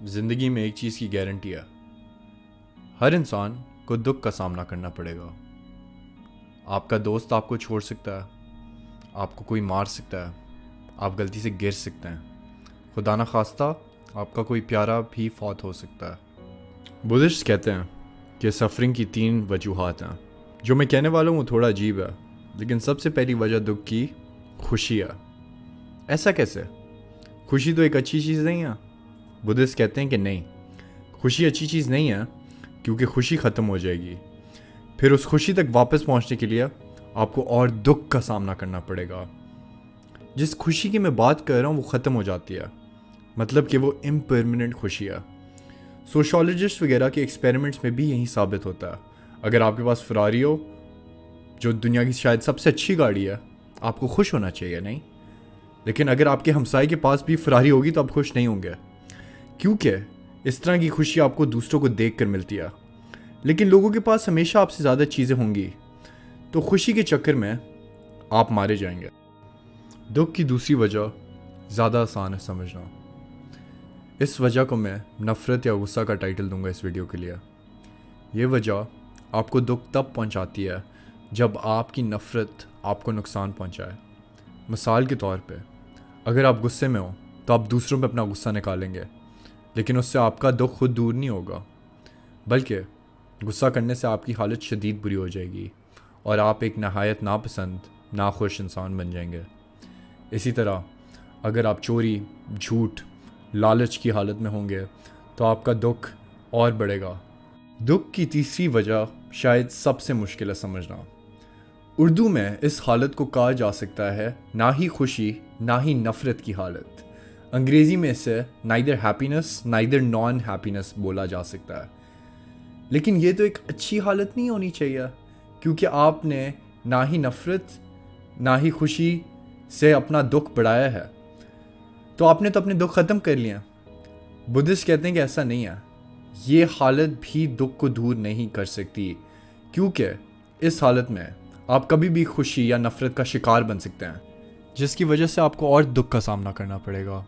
زندگی میں ایک چیز کی گارنٹی ہے، ہر انسان کو دکھ کا سامنا کرنا پڑے گا۔ آپ کا دوست آپ کو چھوڑ سکتا ہے، آپ کو کوئی مار سکتا ہے، آپ غلطی سے گر سکتے ہیں، خدا نخواستہ آپ کا کوئی پیارا بھی فوت ہو سکتا ہے۔ بدھسٹ کہتے ہیں کہ سفرنگ کی 3 وجوہات ہیں۔ جو میں کہنے والا ہوں وہ تھوڑا عجیب ہے، لیکن سب سے پہلی وجہ دکھ کی خوشی ہے۔ ایسا کیسے؟ خوشی تو ایک اچھی چیز نہیں ہے۔ بدھسٹ کہتے ہیں کہ نہیں، خوشی اچھی چیز نہیں ہے، کیونکہ خوشی ختم ہو جائے گی، پھر اس خوشی تک واپس پہنچنے کے لیے آپ کو اور دکھ کا سامنا کرنا پڑے گا۔ جس خوشی کی میں بات کر رہا ہوں وہ ختم ہو جاتی ہے، مطلب کہ وہ امپرمننٹ خوشی ہے۔ سوشالوجسٹ وغیرہ کے ایکسپیریمنٹس میں بھی یہی ثابت ہوتا ہے۔ اگر آپ کے پاس فراری ہو، جو دنیا کی شاید سب سے اچھی گاڑی ہے، آپ کو خوش ہونا چاہیے، نہیں؟ لیکن اگر آپ کے ہمسائے کے پاس بھی فراری ہوگی تو آپ خوش نہیں ہوں گے، کیونکہ اس طرح کی خوشی آپ کو دوسروں کو دیکھ کر ملتی ہے۔ لیکن لوگوں کے پاس ہمیشہ آپ سے زیادہ چیزیں ہوں گی، تو خوشی کے چکر میں آپ مارے جائیں گے۔ دکھ کی دوسری وجہ زیادہ آسان ہے سمجھنا۔ اس وجہ کو میں نفرت یا غصہ کا ٹائٹل دوں گا اس ویڈیو کے لیے۔ یہ وجہ آپ کو دکھ تب پہنچاتی ہے جب آپ کی نفرت آپ کو نقصان پہنچائے۔ مثال کے طور پہ، اگر آپ غصے میں ہوں تو آپ دوسروں پہ اپنا غصہ نکالیں گے، لیکن اس سے آپ کا دکھ خود دور نہیں ہوگا، بلکہ غصہ کرنے سے آپ کی حالت شدید بری ہو جائے گی اور آپ ایک نہایت ناپسند، ناخوش انسان بن جائیں گے۔ اسی طرح اگر آپ چوری، جھوٹ، لالچ کی حالت میں ہوں گے تو آپ کا دکھ اور بڑھے گا۔ دکھ کی تیسری وجہ شاید سب سے مشکل ہے سمجھنا۔ اردو میں اس حالت کو کہا جا سکتا ہے نہ ہی خوشی نہ ہی نفرت کی حالت۔ انگریزی میں اسے neither happiness neither non-happiness بولا جا سکتا ہے۔ لیکن یہ تو ایک اچھی حالت نہیں ہونی چاہیے، کیونکہ آپ نے نہ ہی نفرت نہ ہی خوشی سے اپنا دکھ بڑھایا ہے، تو آپ نے تو اپنے دکھ ختم کر لیا۔ بدھسٹ کہتے ہیں کہ ایسا نہیں ہے، یہ حالت بھی دکھ کو دور نہیں کر سکتی، کیونکہ اس حالت میں آپ کبھی بھی خوشی یا نفرت کا شکار بن سکتے ہیں، جس کی وجہ سے آپ کو اور دکھ کا سامنا کرنا پڑے گا۔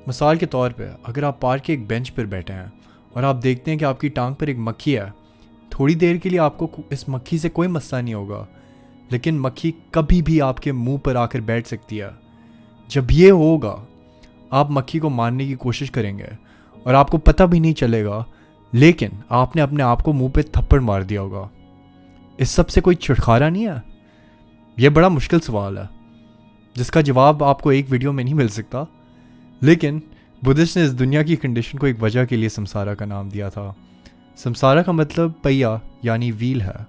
مثال کے طور پہ، اگر آپ پارک کے ایک بینچ پر بیٹھے ہیں اور آپ دیکھتے ہیں کہ آپ کی ٹانگ پر ایک مکھی ہے، تھوڑی دیر کے لیے آپ کو اس مکھی سے کوئی مسئلہ نہیں ہوگا، لیکن مکھی کبھی بھی آپ کے منہ پر آ کر بیٹھ سکتی ہے۔ جب یہ ہوگا، آپ مکھی کو مارنے کی کوشش کریں گے اور آپ کو پتہ بھی نہیں چلے گا، لیکن آپ نے اپنے آپ کو منہ پہ تھپڑ مار دیا ہوگا۔ اس سب سے کوئی چھٹکارا نہیں ہے؟ یہ بڑا مشکل سوال ہے، جس کا جواب آپ کو ایک ویڈیو میں نہیں مل سکتا، لیکن بدھسٹ نے اس دنیا کی کنڈیشن کو ایک وجہ کے لیے سمسارا کا نام دیا تھا۔ سمسارا کا مطلب پہیا یعنی ویل ہے،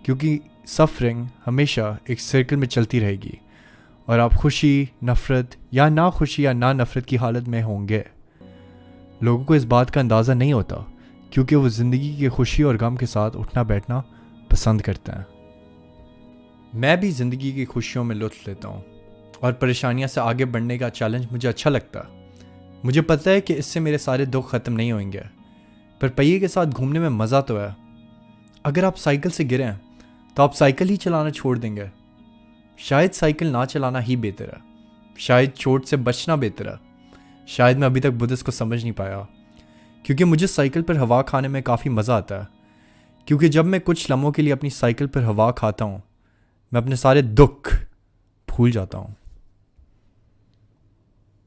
کیونکہ سفرنگ ہمیشہ ایک سرکل میں چلتی رہے گی اور آپ خوشی، نفرت یا ناخوشی یا نا نفرت کی حالت میں ہوں گے۔ لوگوں کو اس بات کا اندازہ نہیں ہوتا، کیونکہ وہ زندگی کی خوشی اور غم کے ساتھ اٹھنا بیٹھنا پسند کرتے ہیں۔ میں بھی زندگی کی خوشیوں میں لطف لیتا ہوں، اور پریشانیاں سے آگے بڑھنے کا چیلنج مجھے اچھا لگتا ہے۔ مجھے پتہ ہے کہ اس سے میرے سارے دکھ ختم نہیں ہوئیں گے، پر پہیے کے ساتھ گھومنے میں مزہ تو ہے۔ اگر آپ سائیکل سے گریں تو آپ سائیکل ہی چلانا چھوڑ دیں گے۔ شاید سائیکل نہ چلانا ہی بہتر ہے، شاید چوٹ سے بچنا بہتر ہے۔ شاید میں ابھی تک بدھسٹ کو سمجھ نہیں پایا، کیونکہ مجھے سائیکل پر ہوا کھانے میں کافی مزہ آتا ہے، کیونکہ جب میں کچھ لمحوں کے لیے اپنی سائیکل پر ہوا کھاتا ہوں، میں اپنے سارے دکھ بھول جاتا ہوں۔